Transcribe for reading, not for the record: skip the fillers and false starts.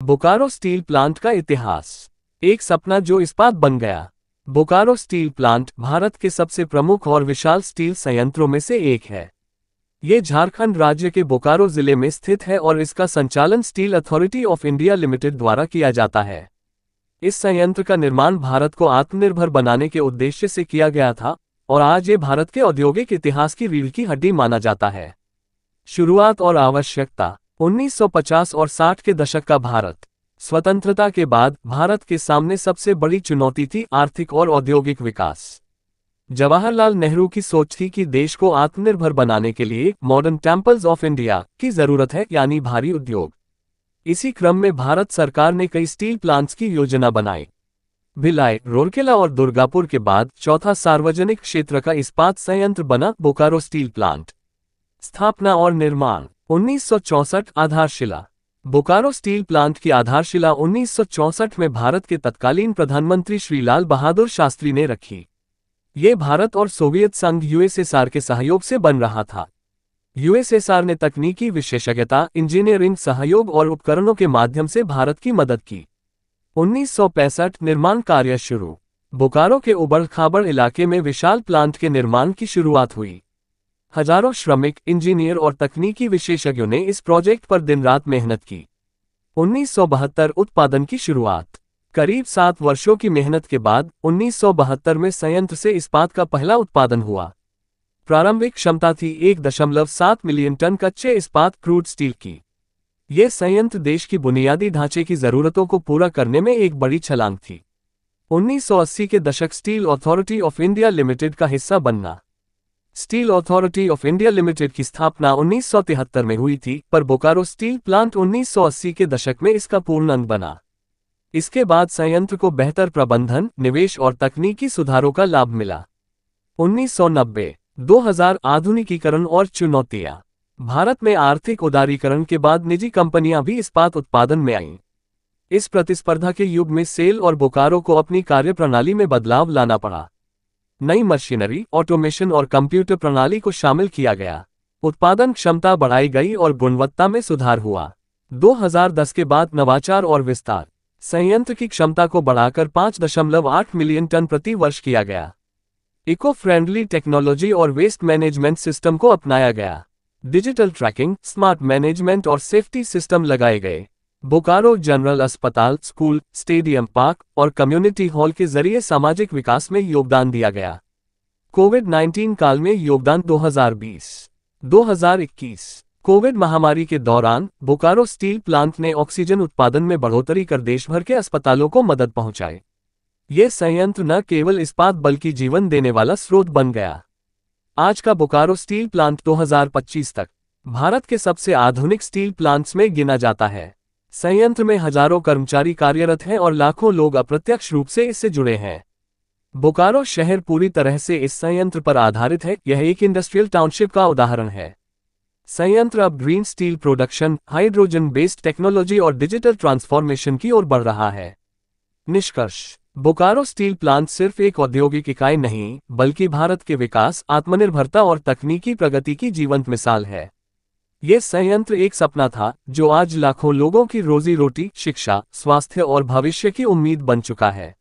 Bokaro steel plant का इतिहास। एक सपना जो इस्पात बन गया। बोकारो स्टील प्लांट भारत के सबसे प्रमुख और विशाल स्टील संयंत्रों में से एक है। ये झारखंड राज्य के बोकारो जिले में स्थित है और इसका संचालन steel authority of India limited द्वारा किया जाता है। इस संयंत्र का निर्माण भारत को आत्मनिर्भर बनाने के उद्देश्य से किया गया था और आज ये भारत के औद्योगिक इतिहास की रीढ़ की हड्डी माना जाता है। शुरुआत और आवश्यकता। 1950 और 60 के दशक का भारत। स्वतंत्रता के बाद भारत के सामने सबसे बड़ी चुनौती थी आर्थिक और औद्योगिक विकास। जवाहरलाल नेहरू की सोच थी कि देश को आत्मनिर्भर बनाने के लिए मॉडर्न टेम्पल्स ऑफ इंडिया की जरूरत है, यानी भारी उद्योग। इसी क्रम में भारत सरकार ने कई स्टील प्लांट्स की योजना बनाई। भिलाई, रूरकेला और दुर्गापुर के बाद चौथा सार्वजनिक क्षेत्र का इस्पात संयंत्र बना बोकारो स्टील प्लांट। स्थापना और निर्माण। 1964 आधारशिला। बोकारो स्टील प्लांट की आधारशिला 1964 में भारत के तत्कालीन प्रधानमंत्री श्री लाल बहादुर शास्त्री ने रखी। ये भारत और सोवियत संघ यूएसएसआर के सहयोग से बन रहा था। यूएसएसआर ने तकनीकी विशेषज्ञता, इंजीनियरिंग सहयोग और उपकरणों के माध्यम से भारत की मदद की। 1965 निर्माण कार्य शुरू। बोकारो के उबड़-खाबड़ इलाके में विशाल प्लांट के निर्माण की शुरुआत हुई। हजारों श्रमिक, इंजीनियर और तकनीकी विशेषज्ञों ने इस प्रोजेक्ट पर दिन रात मेहनत की। 1972 उत्पादन की शुरुआत। करीब 7 वर्षों की मेहनत के बाद 1972 में संयंत्र से इस्पात का पहला उत्पादन हुआ। प्रारंभिक क्षमता थी 1.7 मिलियन टन कच्चे इस्पात क्रूड स्टील की। यह संयंत्र देश की बुनियादी ढांचे की जरूरतों को पूरा करने में एक बड़ी छलांग थी। 1980 के दशक steel authority of India limited का हिस्सा बनना। Steel authority of India limited की स्थापना 1973 में हुई थी, पर बोकारो स्टील प्लांट 1980 के दशक में इसका पूर्ण अंग बना। इसके बाद संयंत्र को बेहतर प्रबंधन, निवेश और तकनीकी सुधारों का लाभ मिला। 1990-2000 आधुनिकीकरण और चुनौतियां। भारत में आर्थिक उदारीकरण के बाद निजी कंपनियां भी इस्पात उत्पादन में आईं। इस प्रतिस्पर्धा के युग में सेल और बोकारो को अपनी कार्यप्रणाली में बदलाव लाना पड़ा। नई मशीनरी, ऑटोमेशन और कंप्यूटर प्रणाली को शामिल किया गया। उत्पादन क्षमता बढ़ाई गई और गुणवत्ता में सुधार हुआ। 2010 के बाद नवाचार और विस्तार। संयंत्र की क्षमता को बढ़ाकर 5.8 मिलियन टन प्रति वर्ष किया गया। इको फ्रेंडली टेक्नोलॉजी और वेस्ट मैनेजमेंट सिस्टम को अपनाया गया। डिजिटल ट्रैकिंग, स्मार्ट मैनेजमेंट और सेफ्टी सिस्टम लगाए गए। बोकारो जनरल अस्पताल, स्कूल, स्टेडियम, पार्क और कम्युनिटी हॉल के जरिए सामाजिक विकास में योगदान दिया गया। कोविड-19 काल में योगदान। 2020-2021 कोविड महामारी के दौरान बोकारो स्टील प्लांट ने ऑक्सीजन उत्पादन में बढ़ोतरी कर देश भर के अस्पतालों को मदद पहुंचाई। ये संयंत्र न केवल इस्पात बल्कि जीवन देने वाला स्रोत बन गया। आज का बोकारो स्टील प्लांट 2025 तक भारत के सबसे आधुनिक स्टील प्लांट्स में गिना जाता है। संयंत्र में हजारों कर्मचारी कार्यरत हैं और लाखों लोग अप्रत्यक्ष रूप से इससे जुड़े हैं। बोकारो शहर पूरी तरह से इस संयंत्र पर आधारित है। यह एक इंडस्ट्रियल टाउनशिप का उदाहरण है। संयंत्र अब green steel production, hydrogen based technology और डिजिटल ट्रांसफॉर्मेशन की ओर बढ़ रहा है। निष्कर्ष। बोकारो स्टील प्लांट सिर्फ एक औद्योगिक इकाई नहीं, बल्कि भारत के विकास, आत्मनिर्भरता और तकनीकी प्रगति की जीवंत मिसाल है। यह संयंत्र एक सपना था जो आज लाखों लोगों की रोजी रोटी, शिक्षा, स्वास्थ्य और भविष्य की उम्मीद बन चुका है।